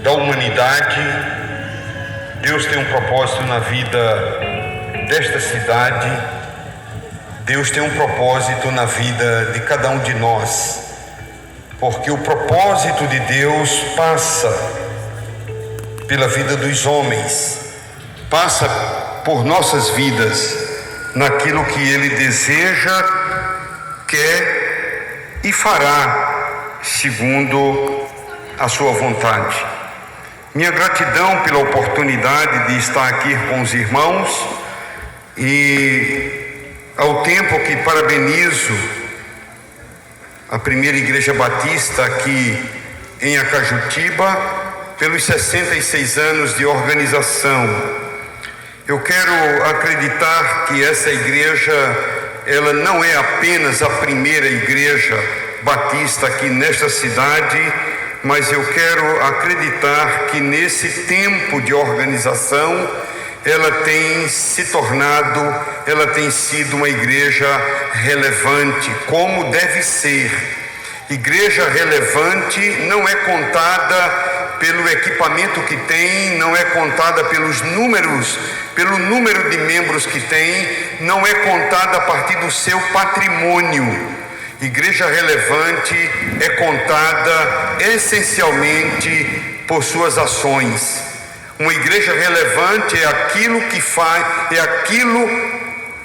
da humanidade. Deus tem um propósito na vida desta cidade. Deus tem um propósito na vida de cada um de nós, porque o propósito de Deus passa pela vida dos homens, passa por nossas vidas, naquilo que Ele deseja, quer e fará segundo a sua vontade. Minha gratidão pela oportunidade de estar aqui com os irmãos, e ao tempo que parabenizo a primeira Igreja Batista aqui em Acajutiba pelos 66 anos de organização. Eu quero acreditar que essa igreja, ela não é apenas a primeira igreja batista aqui nesta cidade, mas eu quero acreditar que nesse tempo de organização, ela tem se tornado, ela tem sido uma igreja relevante, como deve ser. Igreja relevante não é contada pelo equipamento que tem, não é contada pelos números, pelo número de membros que tem, não é contada a partir do seu patrimônio. Igreja relevante é contada essencialmente por suas ações. Uma igreja relevante é aquilo que faz,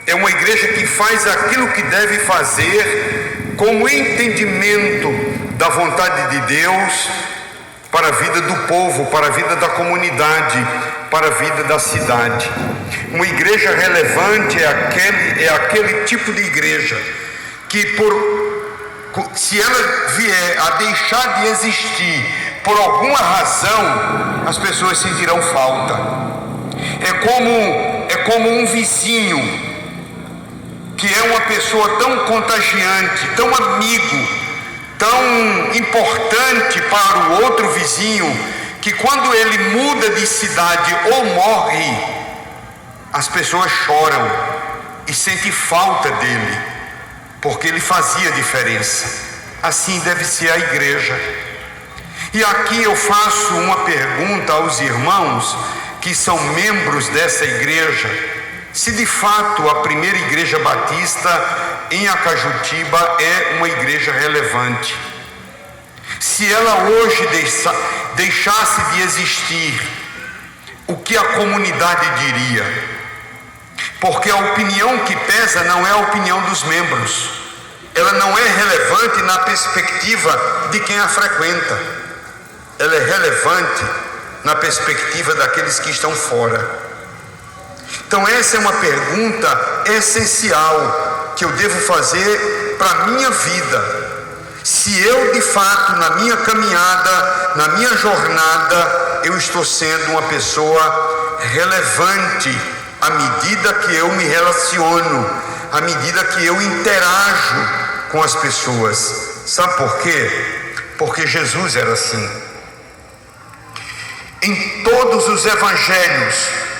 é uma igreja que faz aquilo que deve fazer com o entendimento da vontade de Deus para a vida do povo, para a vida da comunidade, para a vida da cidade. Uma igreja relevante é aquele tipo de igreja que, se ela vier a deixar de existir por alguma razão, as pessoas sentirão falta. É como um vizinho que é uma pessoa tão contagiante, tão amigo, tão importante para o outro vizinho, que quando ele muda de cidade ou morre, as pessoas choram e sentem falta dele, porque ele fazia diferença. Assim deve ser a igreja. E aqui eu faço uma pergunta aos irmãos que são membros dessa igreja: se de fato a primeira igreja batista em Acajutiba é uma igreja relevante. Se ela hoje deixasse de existir, o que a comunidade diria? Porque a opinião que pesa não é a opinião dos membros, ela não é relevante na perspectiva de quem a frequenta, ela é relevante na perspectiva daqueles que estão fora. Então essa é uma pergunta essencial que eu devo fazer para a minha vida. Se eu de fato, na minha caminhada, na minha jornada, eu estou sendo uma pessoa relevante à medida que eu me relaciono, à medida que eu interajo com as pessoas. Sabe por quê? Porque Jesus era assim. Em todos os evangelhos,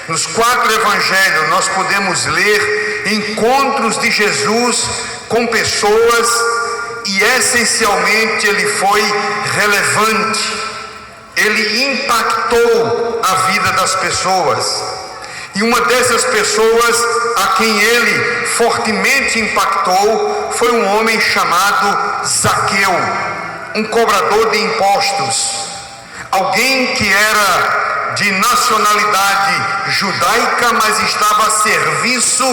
nos 4 evangelhos, nós podemos ler encontros de Jesus com pessoas, e essencialmente ele foi relevante, ele impactou a vida das pessoas. E uma dessas pessoas a quem ele fortemente impactou foi um homem chamado Zaqueu, um cobrador de impostos, alguém que era de nacionalidade judaica, mas estava a serviço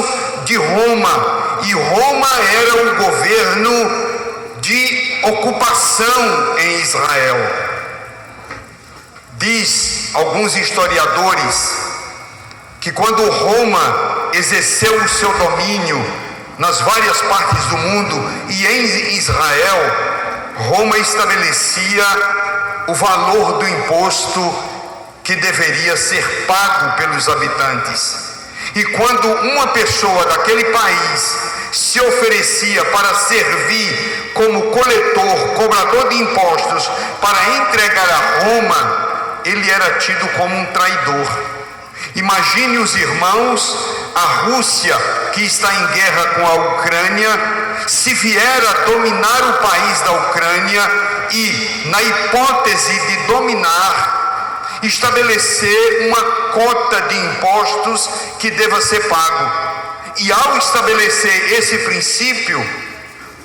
de Roma, e Roma era um governo de ocupação em Israel. Diz alguns historiadores que quando Roma exerceu o seu domínio nas várias partes do mundo e em Israel, Roma estabelecia o valor do imposto que deveria ser pago pelos habitantes. E quando uma pessoa daquele país se oferecia para servir como coletor, cobrador de impostos, para entregar a Roma, ele era tido como um traidor. Imagine os irmãos, a Rússia, que está em guerra com a Ucrânia, se vier a dominar o país da Ucrânia e, na hipótese de dominar, estabelecer uma cota de impostos que deva ser pago. E ao estabelecer esse princípio,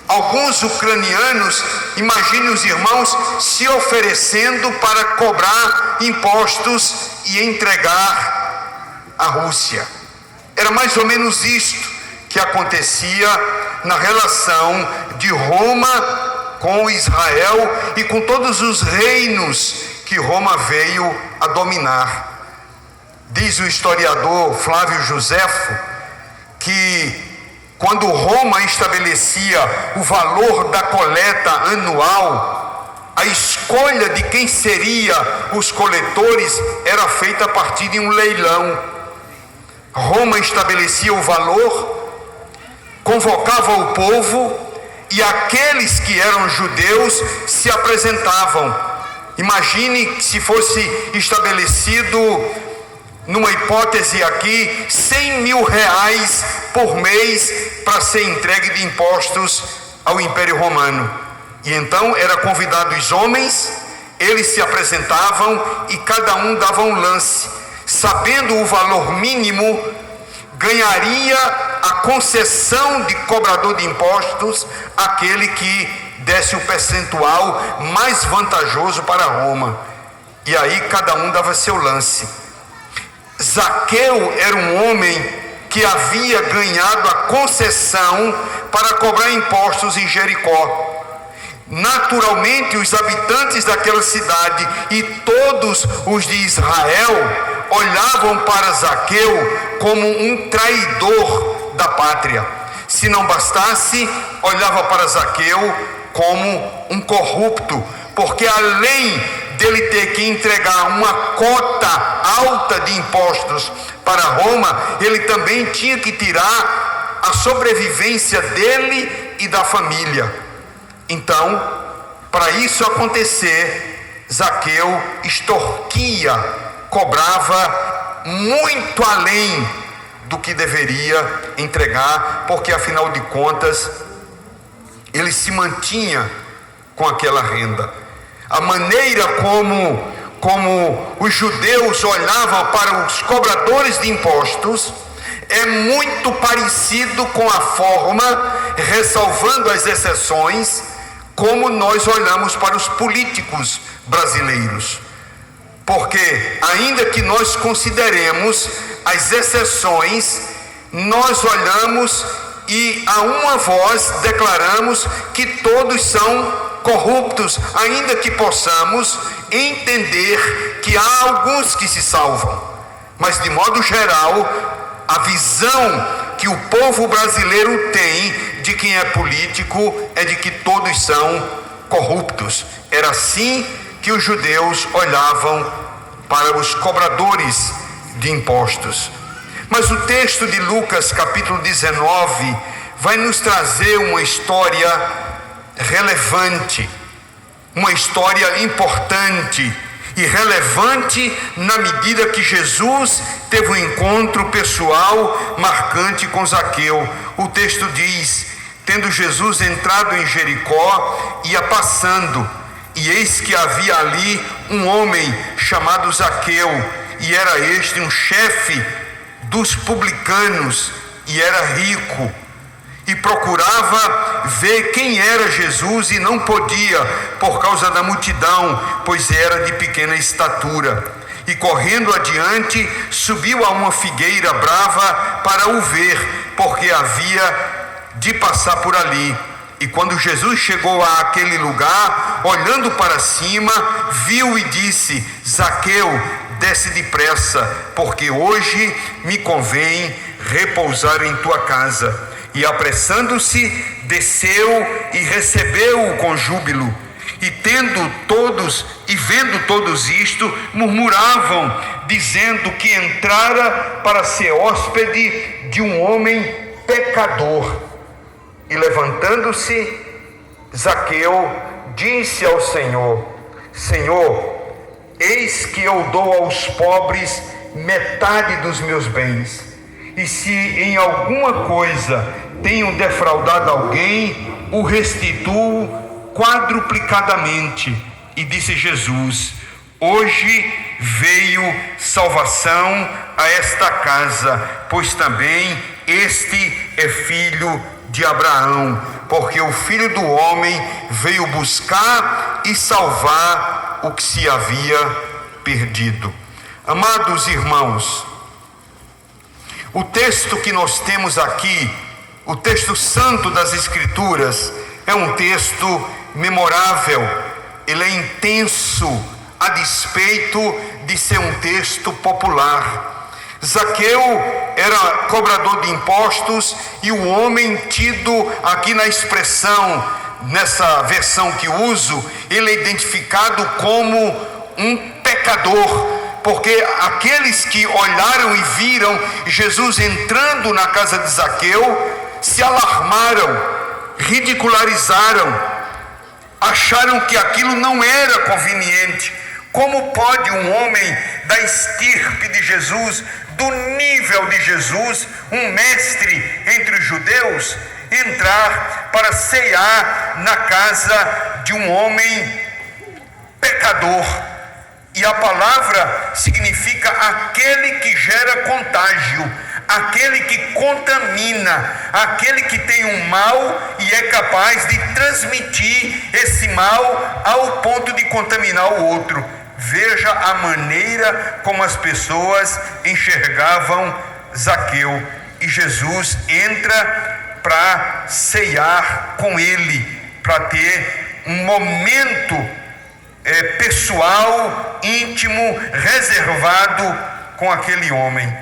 alguns ucranianos, imagine os irmãos, se oferecendo para cobrar impostos e entregar à Rússia. Era mais ou menos isto que acontecia na relação de Roma com Israel e com todos os reinos que Roma veio a dominar. Diz o historiador Flávio Joséfo que quando Roma estabelecia o valor da coleta anual, a escolha de quem seria os coletores era feita a partir de um leilão. Roma estabelecia o valor, convocava o povo e aqueles que eram judeus se apresentavam. Imagine se fosse estabelecido, numa hipótese aqui, 100 mil reais por mês para ser entregue de impostos ao Império Romano. E então era convidado os homens, eles se apresentavam e cada um dava um lance. Sabendo o valor mínimo, ganharia a concessão de cobrador de impostos aquele que desse o percentual mais vantajoso para Roma. E aí cada um dava seu lance. Zaqueu era um homem que havia ganhado a concessão para cobrar impostos em Jericó. Naturalmente, os habitantes daquela cidade e todos os de Israel olhavam para Zaqueu como um traidor da pátria. Se não bastasse, olhava para Zaqueu como um corrupto, porque além dele ter que entregar uma cota alta de impostos para Roma, ele também tinha que tirar a sobrevivência dele e da família. Então, para isso acontecer, Zaqueu extorquia, cobrava muito além do que deveria entregar, porque afinal de contas, ele se mantinha com aquela renda. A maneira como os judeus olhavam para os cobradores de impostos é muito parecido com a forma, ressalvando as exceções, como nós olhamos para os políticos brasileiros. Porque, ainda que nós consideremos as exceções, nós olhamos e a uma voz declaramos que todos são corruptos, ainda que possamos entender que há alguns que se salvam. Mas, de modo geral, a visão que o povo brasileiro tem de quem é político é de que todos são corruptos. Era assim que os judeus olhavam para os cobradores de impostos. Mas o texto de Lucas, capítulo 19, vai nos trazer uma história relevante, uma história importante e relevante na medida que Jesus teve um encontro pessoal marcante com Zaqueu. O texto diz: tendo Jesus entrado em Jericó, ia passando, e eis que havia ali um homem chamado Zaqueu, e era este um chefe dos publicanos, e era rico, e procurava ver quem era Jesus, e não podia, por causa da multidão, pois era de pequena estatura. E correndo adiante, subiu a uma figueira brava para o ver, porque havia de passar por ali. E quando Jesus chegou àquele lugar, olhando para cima, viu e disse: Zaqueu, desce depressa, porque hoje me convém repousar em tua casa. E apressando-se, desceu e recebeu-o com júbilo. E vendo todos isto, murmuravam, dizendo que entrara para ser hóspede de um homem pecador. E levantando-se, Zaqueu disse ao Senhor: Senhor, eis que eu dou aos pobres metade dos meus bens, e se em alguma coisa tenho defraudado alguém, o restituo quadruplicadamente. E disse Jesus: hoje veio salvação a esta casa, pois também este é filho de Abraão, porque o Filho do Homem veio buscar e salvar o que se havia perdido. Amados irmãos, o texto que nós temos aqui, o texto santo das Escrituras, é um texto memorável, ele é intenso, a despeito de ser um texto popular. Zaqueu era cobrador de impostos e o homem tido aqui na expressão, nessa versão que uso, ele é identificado como um pecador, porque aqueles que olharam e viram Jesus entrando na casa de Zaqueu se alarmaram, ridicularizaram, acharam que aquilo não era conveniente. Como pode um homem da estirpe de Jesus, do nível de Jesus, um mestre entre os judeus, entrar para ceiar na casa de um homem pecador? E a palavra significa aquele que gera contágio, aquele que contamina, aquele que tem um mal e é capaz de transmitir esse mal ao ponto de contaminar o outro. Veja a maneira como as pessoas enxergavam Zaqueu. E Jesus entra para ceiar com ele, para ter um momento pessoal, íntimo, reservado com aquele homem.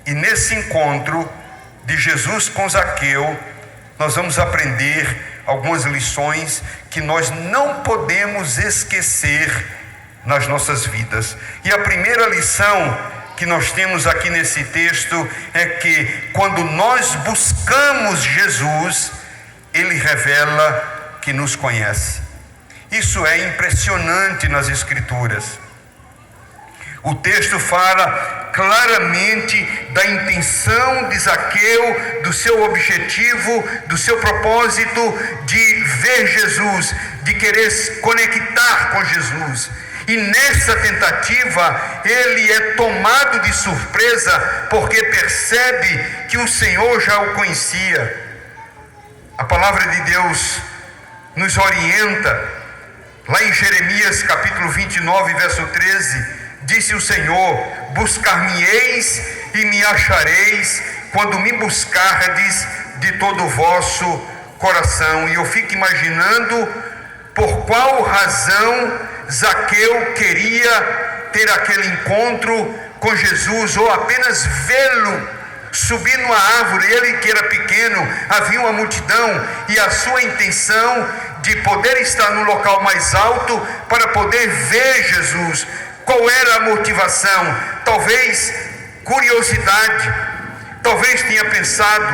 E nesse encontro de Jesus com Zaqueu, nós vamos aprender algumas lições que nós não podemos esquecer nas nossas vidas. E a primeira lição que nós temos aqui nesse texto é que quando nós buscamos Jesus, ele revela que nos conhece. Isso é impressionante nas Escrituras. O texto fala claramente da intenção de Zaqueu, do seu objetivo, do seu propósito de ver Jesus, de querer se conectar com Jesus. E nessa tentativa, ele é tomado de surpresa, porque percebe que o Senhor já o conhecia. A palavra de Deus nos orienta, lá em Jeremias capítulo 29, verso 13, disse o Senhor: buscar-me-eis e me achareis, quando me buscardes de todo o vosso coração. E eu fico imaginando por qual razão Zaqueu queria ter aquele encontro com Jesus, ou apenas vê-lo subir numa árvore. Ele que era pequeno, havia uma multidão, e a sua intenção de poder estar no local mais alto para poder ver Jesus. Qual era a motivação? Talvez curiosidade, talvez tenha pensado: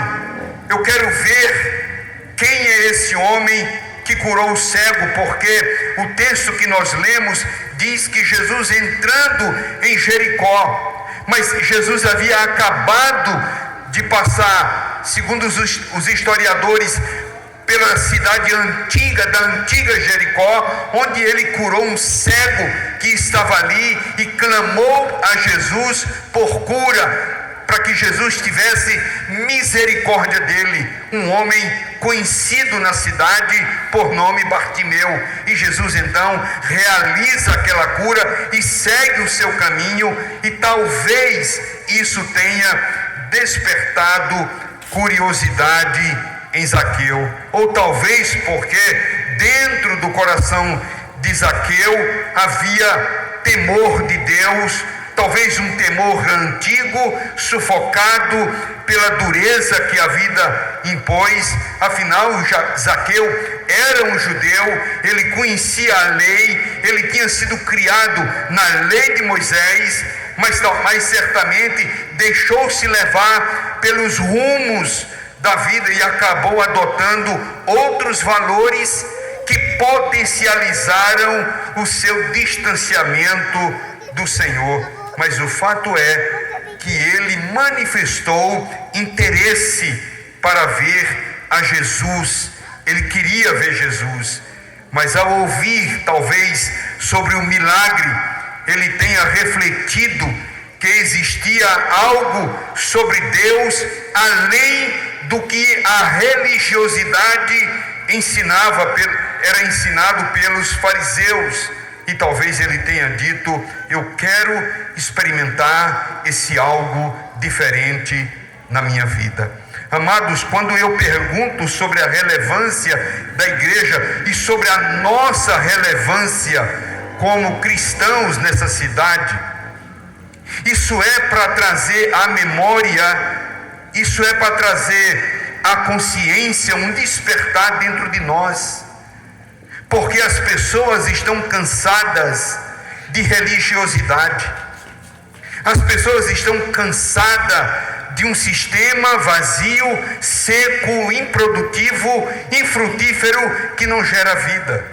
eu quero ver quem é esse homem que curou o cego, porque o texto que nós lemos diz que Jesus entrando em Jericó, mas Jesus havia acabado de passar, segundo os historiadores, pela cidade antiga, da antiga Jericó, onde ele curou um cego que estava ali e clamou a Jesus por cura, para que Jesus tivesse misericórdia dele. Um homem conhecido na cidade por nome Bartimeu. E Jesus então realiza aquela cura e segue o seu caminho, e talvez isso tenha despertado curiosidade em Zaqueu, ou talvez porque dentro do coração de Zaqueu havia temor de Deus, talvez um temor antigo, sufocado pela dureza que a vida impôs. Afinal, Zaqueu era um judeu, ele conhecia a lei, ele tinha sido criado na lei de Moisés, mas certamente deixou-se levar pelos rumos da vida e acabou adotando outros valores que potencializaram o seu distanciamento do Senhor. Mas o fato é que ele manifestou interesse para ver a Jesus. Ele queria ver Jesus, mas ao ouvir talvez sobre o milagre ele tenha refletido que existia algo sobre Deus além do que a religiosidade era ensinado pelos fariseus. E talvez ele tenha dito: eu quero experimentar esse algo diferente na minha vida. Amados, quando eu pergunto sobre a relevância da igreja e sobre a nossa relevância como cristãos nessa cidade, isso é para trazer à memória, isso é para trazer à consciência um despertar dentro de nós, porque as pessoas estão cansadas de religiosidade, as pessoas estão cansadas de um sistema vazio, seco, improdutivo, infrutífero, que não gera vida.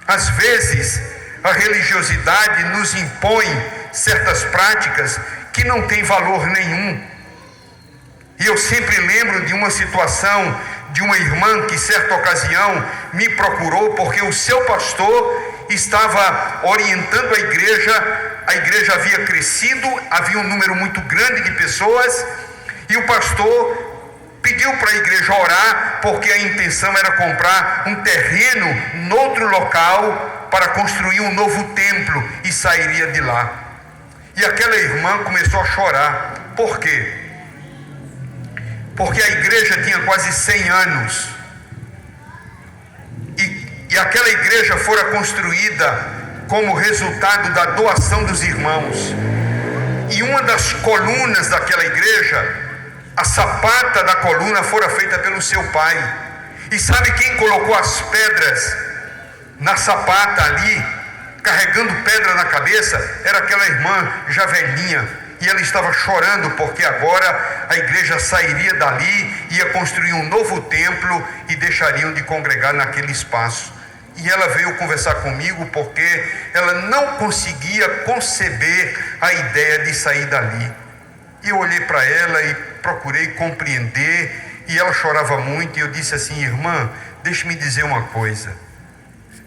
Às vezes, a religiosidade nos impõe certas práticas que não têm valor nenhum. E eu sempre lembro de uma situação de uma irmã que, certa ocasião, me procurou porque o seu pastor estava orientando a igreja havia crescido, havia um número muito grande de pessoas, e o pastor pediu para a igreja orar, porque a intenção era comprar um terreno noutro local para construir um novo templo, e sairia de lá. E aquela irmã começou a chorar. Por quê? Porque a igreja tinha quase 100 anos, e aquela igreja fora construída como resultado da doação dos irmãos. E uma das colunas daquela igreja, a sapata da coluna, fora feita pelo seu pai. E sabe quem colocou as pedras na sapata ali, carregando pedra na cabeça? Era aquela irmã já velhinha, e ela estava chorando porque agora a igreja sairia dali, ia construir um novo templo e deixariam de congregar naquele espaço. E ela veio conversar comigo porque ela não conseguia conceber a ideia de sair dali. E eu olhei para ela e procurei compreender, e ela chorava muito, e eu disse assim: irmã, deixe-me dizer uma coisa,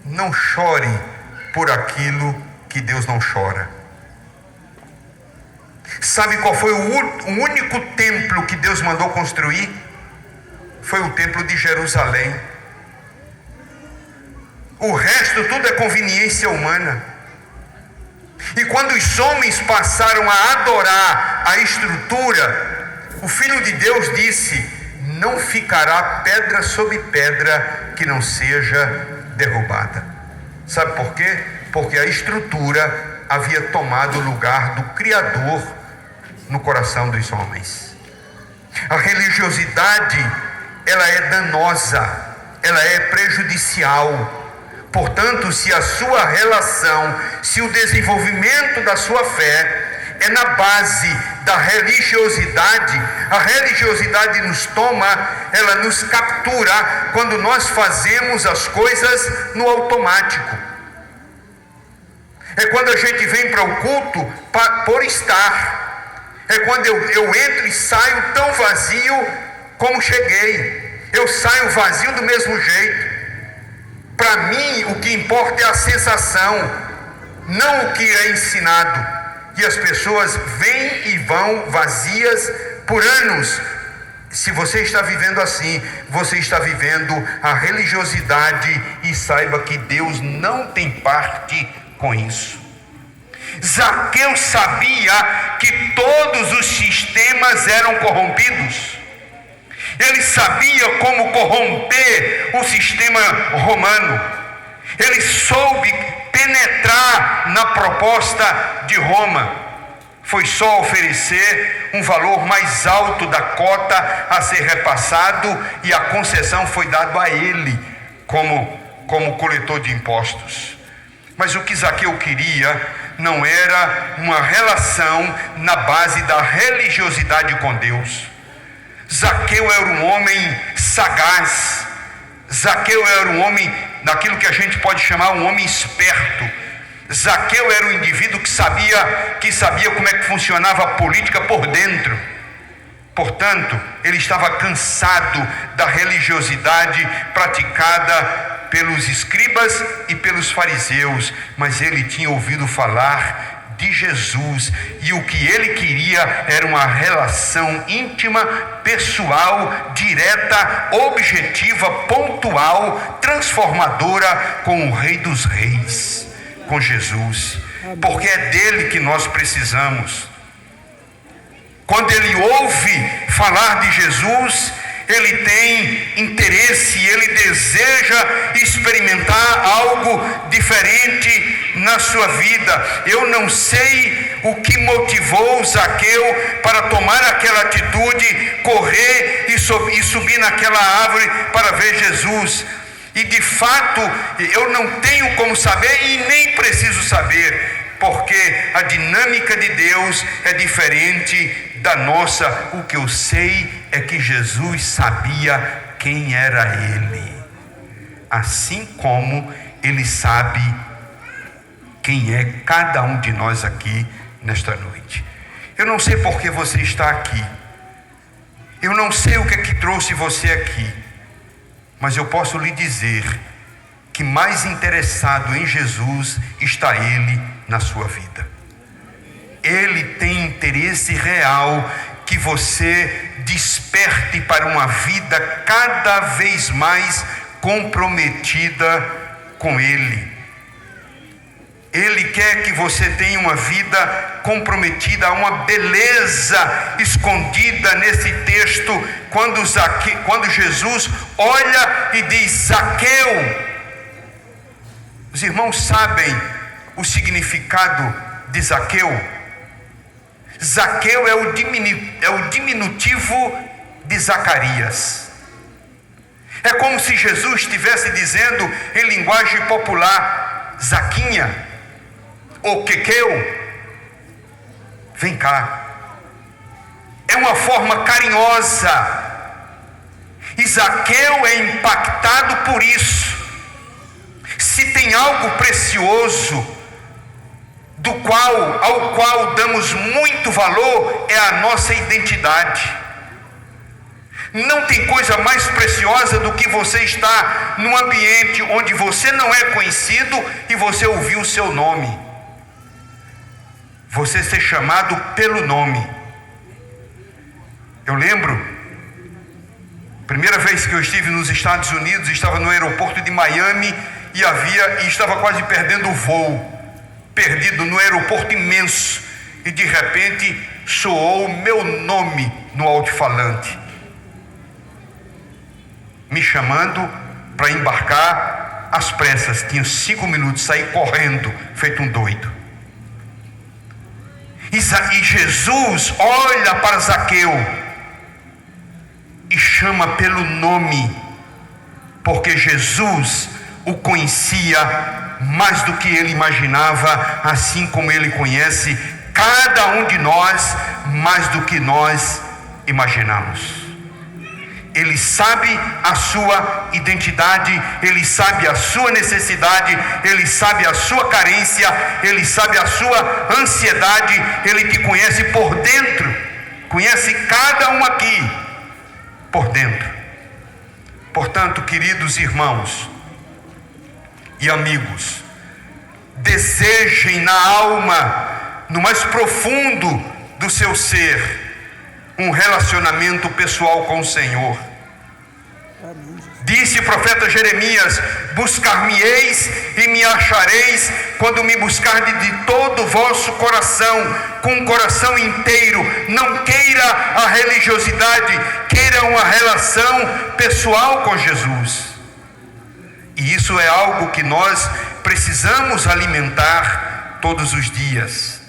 não chore por aquilo que Deus não chora. Sabe qual foi o único templo que Deus mandou construir? Foi o templo de Jerusalém. O resto tudo é conveniência humana. E quando os homens passaram a adorar a estrutura, o Filho de Deus disse: não ficará pedra sobre pedra que não seja derrubada. Sabe por quê? Porque a estrutura havia tomado o lugar do Criador no coração dos homens. A religiosidade, ela é danosa, ela é prejudicial. Portanto, se a sua relação, se o desenvolvimento da sua fé é na base da religiosidade, a religiosidade nos toma, ela nos captura quando nós fazemos as coisas no automático. É quando a gente vem para o culto por estar. É quando eu entro e saio tão vazio como cheguei. Eu saio vazio do mesmo jeito. Para mim, o que importa é a sensação, não o que é ensinado. E as pessoas vêm e vão vazias por anos. Se você está vivendo assim, você está vivendo a religiosidade, e saiba que Deus não tem parte com isso. Zaqueu sabia que todos os sistemas eram corrompidos. Ele sabia como corromper o sistema romano. Ele soube penetrar na proposta de Roma. Foi só oferecer um valor mais alto da cota a ser repassado, e a concessão foi dada a ele como coletor de impostos. Mas o que Zaqueu queria não era uma relação na base da religiosidade com Deus. Zaqueu era um homem sagaz. Zaqueu era um homem daquilo que a gente pode chamar um homem esperto. Zaqueu era um indivíduo que sabia como é que funcionava a política por dentro. Portanto, ele estava cansado da religiosidade praticada pelos escribas e pelos fariseus, mas ele tinha ouvido falar de Jesus, e o que ele queria era uma relação íntima, pessoal, direta, objetiva, pontual, transformadora com o Rei dos Reis, com Jesus, porque é dele que nós precisamos. Quando ele ouve falar de Jesus, ele tem interesse, ele deseja experimentar algo diferente na sua vida. Eu não sei o que motivou Zaqueu para tomar aquela atitude, correr e subir naquela árvore para ver Jesus. E de fato, eu não tenho como saber e nem preciso saber, porque a dinâmica de Deus é diferente da nossa. O que eu sei é que Jesus sabia quem era ele, assim como ele sabe quem é cada um de nós aqui nesta noite. Eu não sei por que você está aqui, eu não sei o que é que trouxe você aqui, mas eu posso lhe dizer que mais interessado em Jesus está ele na sua vida. Ele tem interesse real que você desperte para uma vida cada vez mais comprometida com ele. Ele quer que você tenha uma vida comprometida. Há uma beleza escondida nesse texto, quando Jesus olha e diz: Zaqueu. Os irmãos sabem o significado de Zaqueu? Zaqueu é o diminutivo de Zacarias. É como se Jesus estivesse dizendo em linguagem popular: Zaquinha, ou Quequeu, vem cá. É uma forma carinhosa, e Zaqueu é impactado por isso. Se tem algo precioso ao qual damos muito valor, é a nossa identidade. Não tem coisa mais preciosa do que você estar num ambiente onde você não é conhecido e você ouvir o seu nome, você ser chamado pelo nome. Eu lembro, primeira vez que eu estive nos Estados Unidos, estava no aeroporto de Miami e estava quase perdendo o voo, perdido no aeroporto imenso, e de repente soou o meu nome no alto-falante, me chamando para embarcar às pressas. Tinha 5 minutos, saí correndo, feito um doido. E Jesus olha para Zaqueu e chama pelo nome, porque Jesus o conhecia mais do que ele imaginava, assim como ele conhece cada um de nós mais do que nós imaginamos. Ele sabe a sua identidade, ele sabe a sua necessidade, ele sabe a sua carência, ele sabe a sua ansiedade, ele te conhece por dentro, conhece cada um aqui por dentro. Portanto, queridos irmãos e amigos, desejem na alma, no mais profundo do seu ser, um relacionamento pessoal com o Senhor. Disse o profeta Jeremias: buscar-me-eis e me achareis, quando me buscardes de todo o vosso coração, com o coração inteiro. Não queira a religiosidade, queira uma relação pessoal com Jesus. E isso é algo que nós precisamos alimentar todos os dias.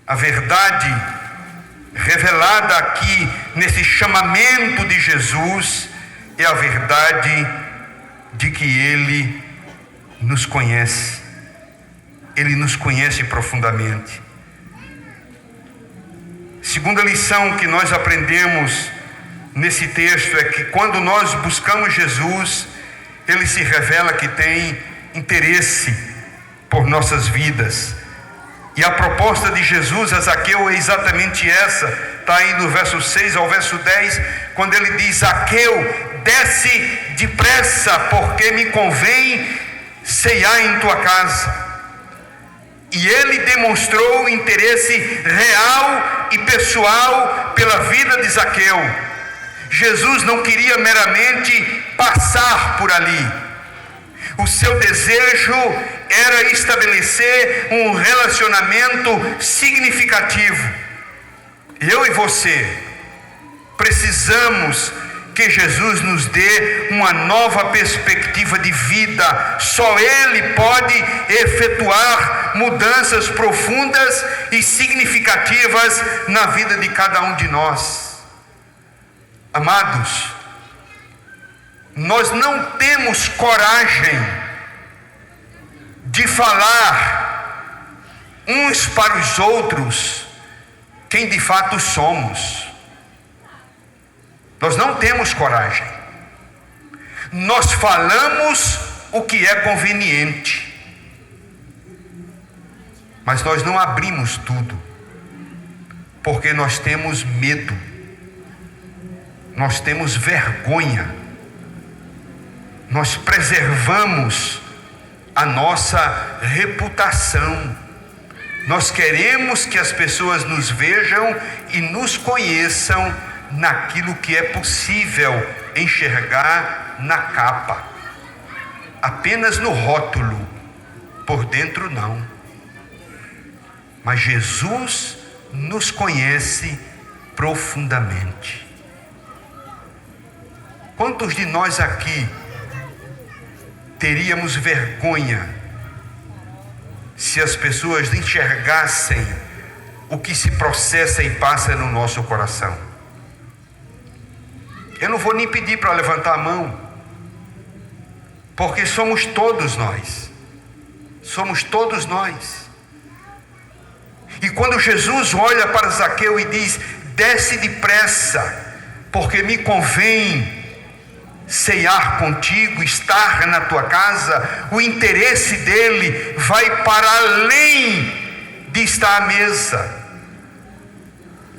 A verdade revelada aqui nesse chamamento de Jesus é a verdade de que Ele nos conhece. Ele nos conhece profundamente. Segunda lição que nós aprendemos nesse texto é que quando nós buscamos Jesus, Ele se revela que tem interesse por nossas vidas. E a proposta de Jesus a Zaqueu é exatamente essa. Está aí no verso 6 ao verso 10, quando ele diz: Zaqueu, desce depressa, porque me convém ceiar em tua casa. E ele demonstrou interesse real e pessoal pela vida de Zaqueu. Jesus não queria meramente passar por ali. O seu desejo era estabelecer um relacionamento significativo. Eu e você precisamos que Jesus nos dê uma nova perspectiva de vida. Só Ele pode efetuar mudanças profundas e significativas na vida de cada um de nós. Amados, nós não temos coragem de falar uns para os outros quem de fato somos. Nós não temos coragem. Nós falamos o que é conveniente, mas nós não abrimos tudo, porque nós temos medo, nós temos vergonha, nós preservamos a nossa reputação. Nós queremos que as pessoas nos vejam e nos conheçam naquilo que é possível enxergar na capa, apenas no rótulo, por dentro não. Mas Jesus nos conhece profundamente. Quantos de nós aqui teríamos vergonha se as pessoas enxergassem o que se processa e passa no nosso coração? Eu não vou nem pedir para levantar a mão, porque somos todos nós. Somos todos nós. E quando Jesus olha para Zaqueu e diz: desce depressa, porque me convém ceiar contigo, estar na tua casa, o interesse dele vai para além de estar à mesa.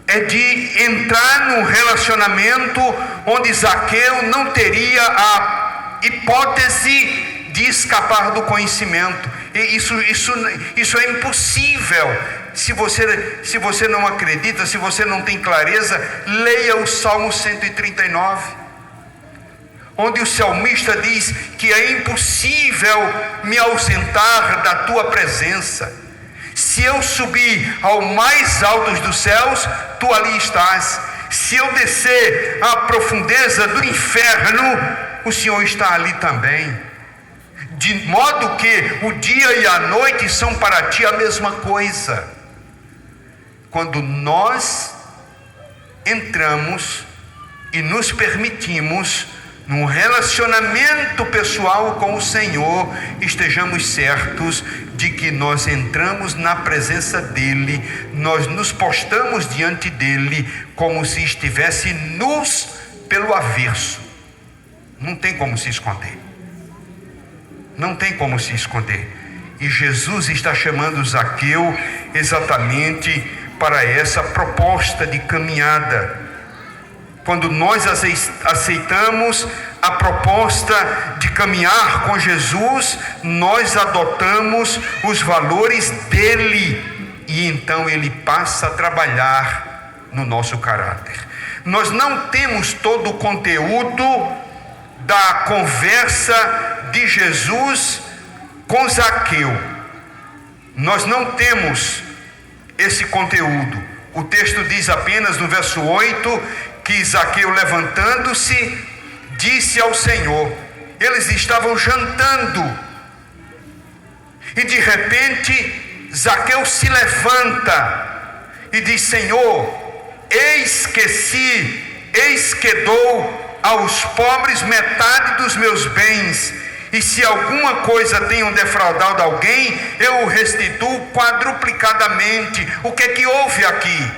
É de entrar num relacionamento onde Zaqueu não teria a hipótese de escapar do conhecimento. E isso é impossível. Se você não acredita, se você não tem clareza, leia o Salmo 139. Onde o salmista diz que é impossível me ausentar da tua presença. Se eu subir ao mais alto dos céus, tu ali estás. Se eu descer à profundeza do inferno, o Senhor está ali também. De modo que o dia e a noite são para ti a mesma coisa. Quando nós entramos e nos permitimos num relacionamento pessoal com o Senhor, estejamos certos de que nós entramos na presença dEle, nós nos postamos diante dEle como se estivesse nus pelo avesso. Não tem como se esconder. Não tem como se esconder. E Jesus está chamando Zaqueu exatamente para essa proposta de caminhada. Quando nós aceitamos a proposta de caminhar com Jesus, nós adotamos os valores dele e então ele passa a trabalhar no nosso caráter. Nós não temos todo o conteúdo da conversa de Jesus com Zaqueu. Nós não temos esse conteúdo. O texto diz apenas no verso 8 que Zaqueu, levantando-se, disse ao Senhor. Eles estavam jantando e de repente Zaqueu se levanta e diz: Senhor, eis que dou aos pobres metade dos meus bens, e se alguma coisa tenho defraudado alguém, eu o restituo quadruplicadamente. O que é que houve aqui?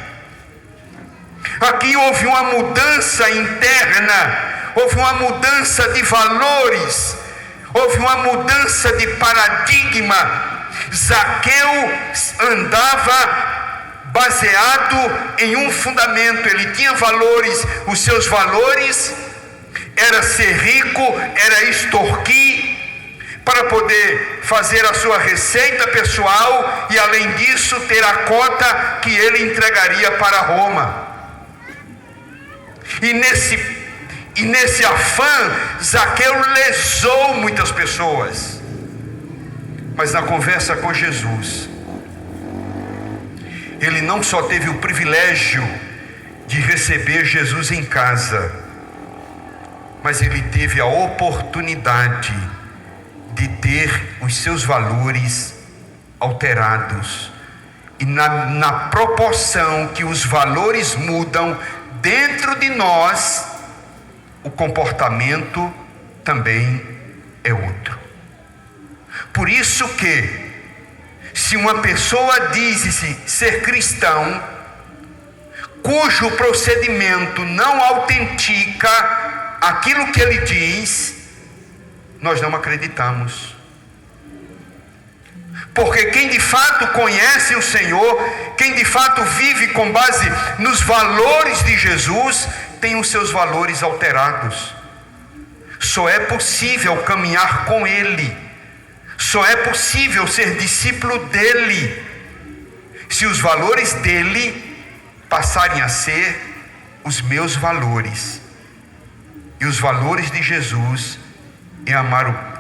Aqui houve uma mudança interna, houve uma mudança de valores, houve uma mudança de paradigma. Zaqueu andava baseado em um fundamento, ele tinha valores. Os seus valores era ser rico, era extorquir, para poder fazer a sua receita pessoal e, além disso, ter a cota que ele entregaria para Roma. E nesse afã, Zaqueu lesou muitas pessoas. Mas na conversa com Jesus, ele não só teve o privilégio de receber Jesus em casa, mas ele teve a oportunidade de ter os seus valores alterados. E na proporção que os valores mudam dentro de nós, o comportamento também é outro. Por isso que, se uma pessoa diz-se ser cristão, cujo procedimento não autentica aquilo que ele diz, nós não acreditamos. Porque quem de fato conhece o Senhor, quem de fato vive com base nos valores de Jesus, tem os seus valores alterados. Só é possível caminhar com Ele, só é possível ser discípulo dEle, se os valores dEle passarem a ser os meus valores. E os valores de Jesus é amar